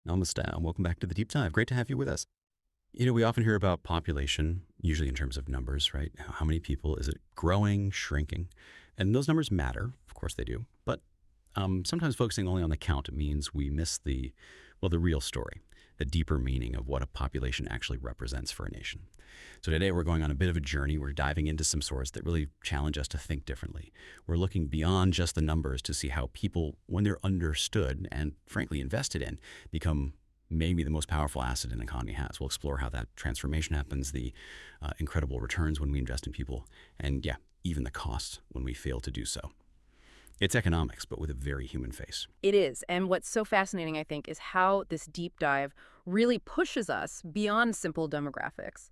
Namaste, and welcome back to the Deep Dive. Great to have you with us. We often hear about population, usually in terms of numbers, right? How many people? Is it growing, shrinking? And those numbers matter. Of course they do. But sometimes focusing only on the count means we miss the real story, the deeper meaning of what a population actually represents for a nation. So today we're going on a bit of a journey. We're diving into some sources that really challenge us to think differently. We're looking beyond just the numbers to see how people, when they're understood and frankly invested in, become maybe the most powerful asset an economy has. We'll explore how that transformation happens, the incredible returns when we invest in people, and yeah, even the costs when we fail to do so. It's economics, but with a very human face. It is. And what's so fascinating, I think, is how this deep dive really pushes us beyond simple demographics.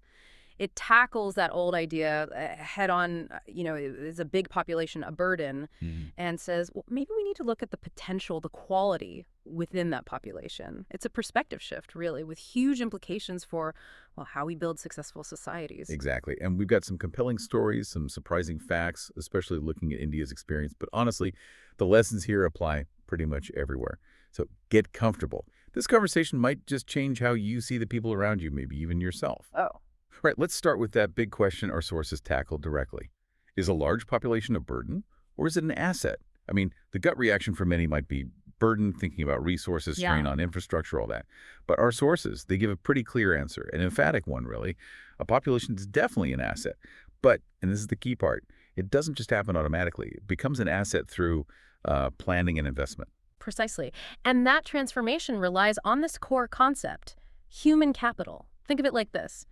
It tackles that old idea head on, is a big population a burden, and says, well, maybe we need to look at the potential, the quality within that population. It's a perspective shift, really, with huge implications for, well, how we build successful societies. Exactly. And we've got some compelling stories, some surprising facts, especially looking at India's experience. But honestly, the lessons here apply pretty much everywhere. So get comfortable. This conversation might just change how you see the people around you, maybe even yourself. Oh. Right, let's start with that big question our sources tackle directly. Is a large population a burden, or is it an asset? I mean, the gut reaction for many might be burden, thinking about resources, strain on infrastructure, all that. But our sources, they give a pretty clear answer, an emphatic one, really. A population is definitely an asset. But, and this is the key part, it doesn't just happen automatically. It becomes an asset through planning and investment. Precisely. And that transformation relies on this core concept, human capital. Think of it like this.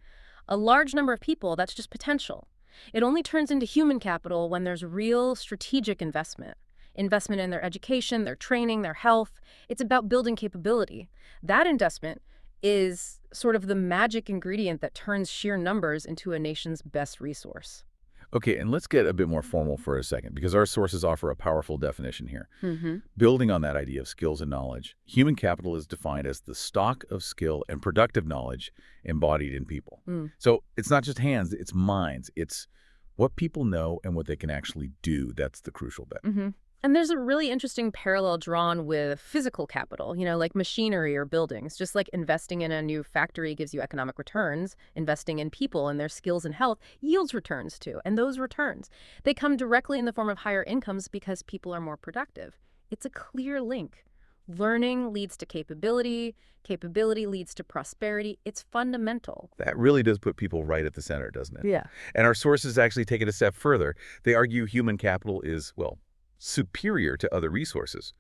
A large number of people, that's just potential. It only turns into human capital when there's real strategic investment. Investment in their education, their training, their health. It's about building capability. That investment is sort of the magic ingredient that turns sheer numbers into a nation's best resource. Okay, and let's get a bit more formal for a second, because our sources offer a powerful definition here. Mm-hmm. Building on that idea of skills and knowledge, human capital is defined as the stock of skill and productive knowledge embodied in people. So it's not just hands, it's minds. It's what people know and what they can actually do. That's the crucial bit. Mm-hmm. And there's a really interesting parallel drawn with physical capital, like machinery or buildings. Just like investing in a new factory gives you economic returns, investing in people and their skills and health yields returns too. And those returns, they come directly in the form of higher incomes because people are more productive. It's a clear link. Learning leads to capability. Capability leads to prosperity. It's fundamental. That really does put people right at the center, doesn't it? Yeah. And our sources actually take it a step further. They argue human capital is, well, superior to other resources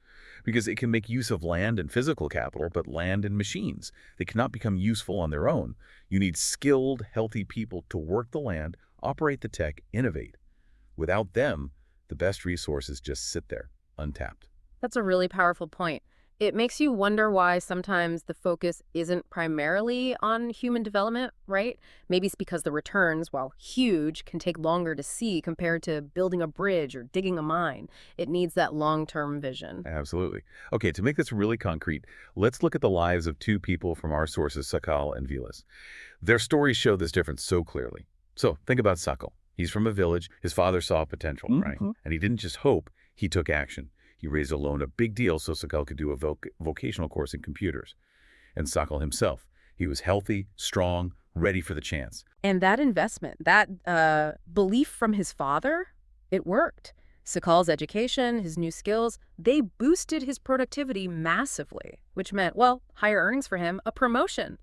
because it can make use of land and physical capital, but land and machines. They cannot become useful on their own. You need skilled, healthy people to work the land, operate the tech, innovate. Without them, the best resources just sit there, untapped. That's a really powerful point. It makes you wonder why sometimes the focus isn't primarily on human development, right? Maybe it's because the returns, while huge, can take longer to see compared to building a bridge or digging a mine. It needs that long-term vision. Absolutely. Okay, to make this really concrete, let's look at the lives of two people from our sources, Sakal and Vilas. Their stories show this difference so clearly. So think about Sakal. He's from a village. His father saw potential, right? And he didn't just hope, he took action. He raised a loan, a big deal, so Sakal could do a vocational course in computers. And Sakal himself, he was healthy, strong, ready for the chance. And that investment, that belief from his father, it worked. Sakal's education, his new skills, they boosted his productivity massively, which meant, well, higher earnings for him, a promotion,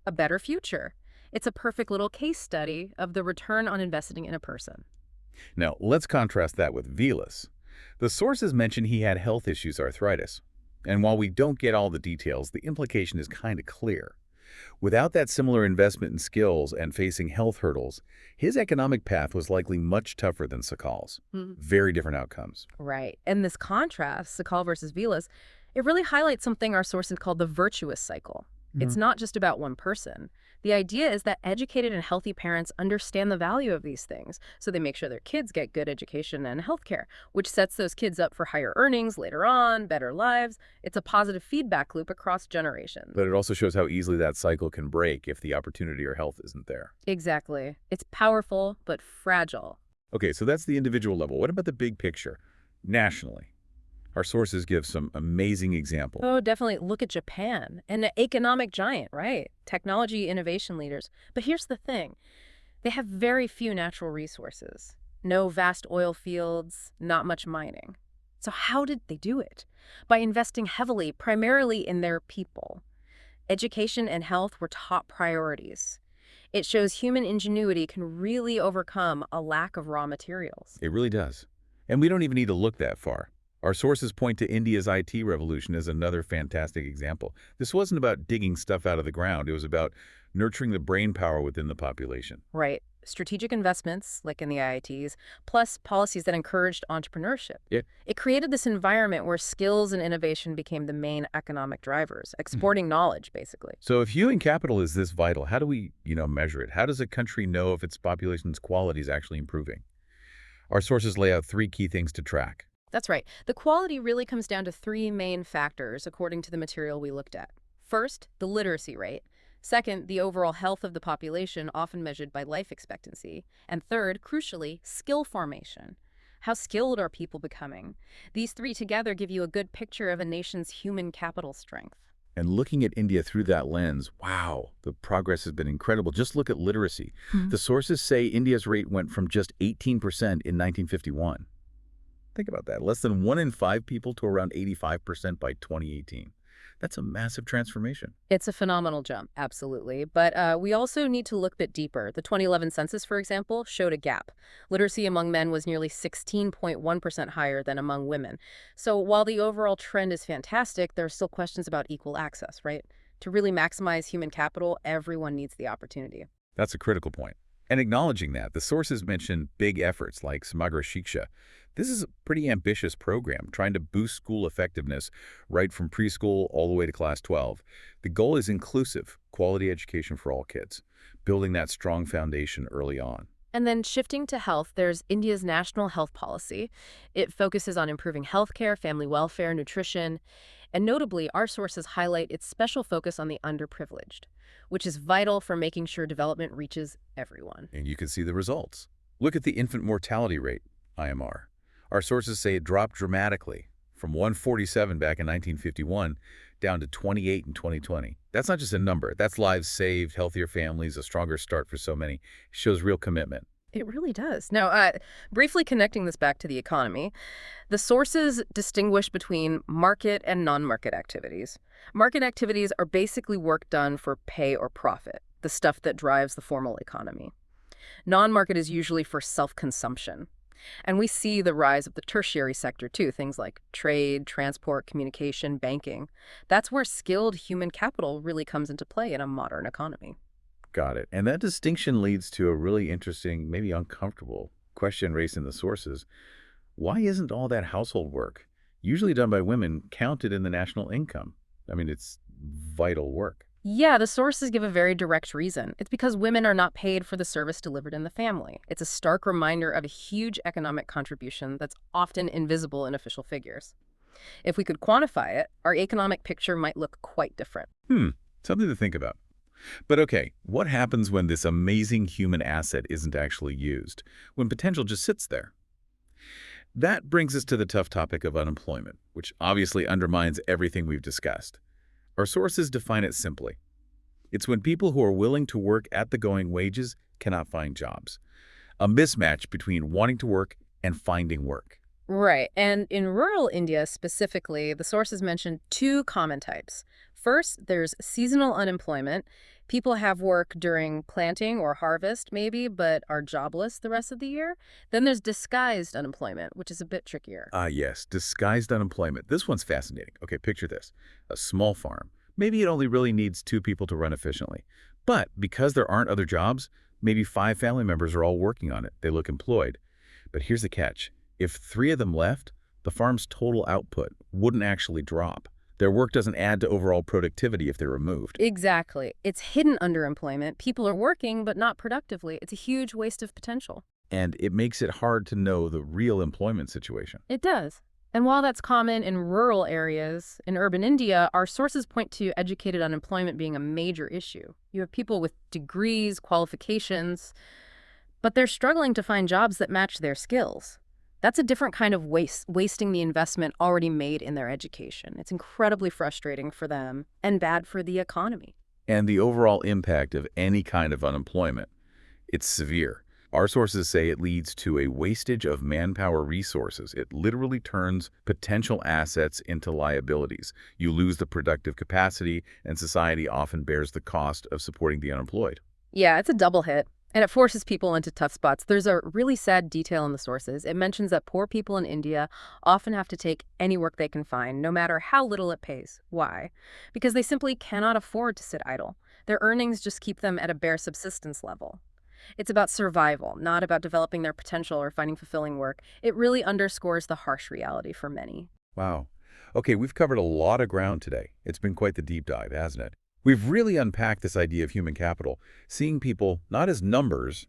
a better future. It's a perfect little case study of the return on investing in a person. Now, let's contrast that with Vilas. The sources mention he had health issues, arthritis. And while we don't get all the details, the implication is kind of clear. Without that similar investment in skills and facing health hurdles, his economic path was likely much tougher than Sakal's. Very different outcomes. Right. And this contrast, Sakal versus Vilas, it really highlights something our sources call the virtuous cycle. It's not just about one person. The idea is that educated and healthy parents understand the value of these things, so they make sure their kids get good education and healthcare, which sets those kids up for higher earnings later on, better lives. It's a positive feedback loop across generations. But it also shows how easily that cycle can break if the opportunity or health isn't there. Exactly. It's powerful, but fragile. Okay, so that's the individual level. What about the big picture, nationally? Our sources give some amazing examples. Oh, definitely. Look at Japan, an economic giant, right? Technology innovation leaders. But here's the thing. They have very few natural resources. No vast oil fields, not much mining. So how did they do it? By investing heavily, primarily in their people. Education and health were top priorities. It shows human ingenuity can really overcome a lack of raw materials. It really does. And we don't even need to look that far. Our sources point to India's IT revolution as another fantastic example. This wasn't about digging stuff out of the ground. It was about nurturing the brain power within the population. Right. Strategic investments, like in the IITs, plus policies that encouraged entrepreneurship. Yeah. It created this environment where skills and innovation became the main economic drivers, exporting knowledge, basically. So if human capital is this vital, how do we, measure it? How does a country know if its population's quality is actually improving? Our sources lay out 3 key things to track. That's right. The quality really comes down to 3 main factors, according to the material we looked at. First, the literacy rate. Second, the overall health of the population, often measured by life expectancy. And third, crucially, skill formation. How skilled are people becoming? These 3 together give you a good picture of a nation's human capital strength. And looking at India through that lens, wow, the progress has been incredible. Just look at literacy. The sources say India's rate went from just 18% in 1951. Think about that. Less than 1 in 5 people to around 85% by 2018. That's a massive transformation. It's a phenomenal jump, absolutely. But we also need to look a bit deeper. The 2011 census, for example, showed a gap. Literacy among men was nearly 16.1% higher than among women. So while the overall trend is fantastic, there are still questions about equal access, right? To really maximize human capital, everyone needs the opportunity. That's a critical point. And acknowledging that, the sources mention big efforts like Samagra Shiksha. This is a pretty ambitious program, trying to boost school effectiveness right from preschool all the way to class 12. The goal is inclusive, quality education for all kids, building that strong foundation early on. And then shifting to health, there's India's national health policy. It focuses on improving healthcare, family welfare, nutrition, and notably, our sources highlight its special focus on the underprivileged, which is vital for making sure development reaches everyone. And you can see the results. Look at the infant mortality rate, IMR. Our sources say it dropped dramatically from 147 back in 1951 down to 28 in 2020. That's not just a number. That's lives saved, healthier families, a stronger start for so many. It shows real commitment. It really does. Now, briefly connecting this back to the economy, the sources distinguish between market and non-market activities. Market activities are basically work done for pay or profit, the stuff that drives the formal economy. Non-market is usually for self-consumption. And we see the rise of the tertiary sector, too, things like trade, transport, communication, banking. That's where skilled human capital really comes into play in a modern economy. Got it. And that distinction leads to a really interesting, maybe uncomfortable question raised in the sources. Why isn't all that household work, usually done by women, counted in the national income? I mean, it's vital work. Yeah, the sources give a very direct reason. It's because women are not paid for the service delivered in the family. It's a stark reminder of a huge economic contribution that's often invisible in official figures. If we could quantify it, our economic picture might look quite different. Something to think about. But okay, what happens when this amazing human asset isn't actually used? When potential just sits there? That brings us to the tough topic of unemployment, which obviously undermines everything we've discussed. Our sources define it simply. It's when people who are willing to work at the going wages cannot find jobs. A mismatch between wanting to work and finding work. Right, and in rural India specifically, the sources mention 2 common types. First, there's seasonal unemployment. People have work during planting or harvest, maybe, but are jobless the rest of the year. Then there's disguised unemployment, which is a bit trickier. Yes, disguised unemployment. This one's fascinating. Okay, picture this. A small farm. Maybe it only really needs 2 people to run efficiently. But because there aren't other jobs, maybe 5 family members are all working on it. They look employed. But here's the catch. If 3 of them left, the farm's total output wouldn't actually drop. Their work doesn't add to overall productivity if they're removed. Exactly. It's hidden underemployment. People are working, but not productively. It's a huge waste of potential. And it makes it hard to know the real employment situation. It does. And while that's common in rural areas, in urban India, our sources point to educated unemployment being a major issue. You have people with degrees, qualifications, but they're struggling to find jobs that match their skills. That's a different kind of wasting the investment already made in their education. It's incredibly frustrating for them and bad for the economy. And the overall impact of any kind of unemployment, it's severe. Our sources say it leads to a wastage of manpower resources. It literally turns potential assets into liabilities. You lose the productive capacity, and society often bears the cost of supporting the unemployed. Yeah, it's a double hit. And it forces people into tough spots. There's a really sad detail in the sources. It mentions that poor people in India often have to take any work they can find, no matter how little it pays. Why? Because they simply cannot afford to sit idle. Their earnings just keep them at a bare subsistence level. It's about survival, not about developing their potential or finding fulfilling work. It really underscores the harsh reality for many. Wow. Okay, we've covered a lot of ground today. It's been quite the deep dive, hasn't it? We've really unpacked this idea of human capital, seeing people not as numbers,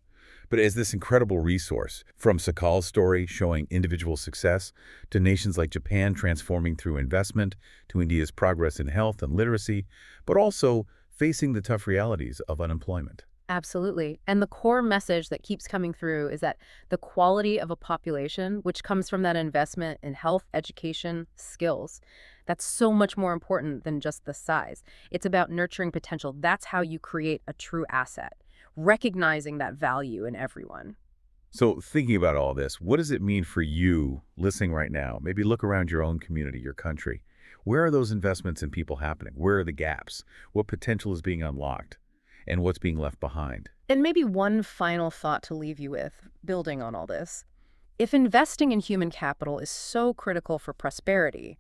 but as this incredible resource, from Sakal's story showing individual success, to nations like Japan transforming through investment, to India's progress in health and literacy, but also facing the tough realities of unemployment. Absolutely. And the core message that keeps coming through is that the quality of a population, which comes from that investment in health, education, skills, that's so much more important than just the size. It's about nurturing potential. That's how you create a true asset, recognizing that value in everyone. So thinking about all this, what does it mean for you listening right now? Maybe look around your own community, your country. Where are those investments in people happening? Where are the gaps? What potential is being unlocked? And what's being left behind? And maybe one final thought to leave you with, building on all this. If investing in human capital is so critical for prosperity,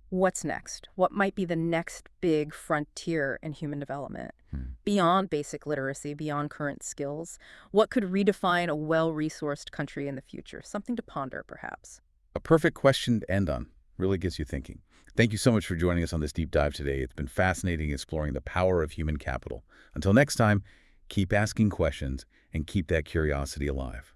what's next? What might be the next big frontier in human development? Beyond basic literacy, beyond current skills, what could redefine a well-resourced country in the future? Something to ponder, perhaps. A perfect question to end on. Really gets you thinking. Thank you so much for joining us on this deep dive today. It's been fascinating exploring the power of human capital. Until next time, keep asking questions and keep that curiosity alive.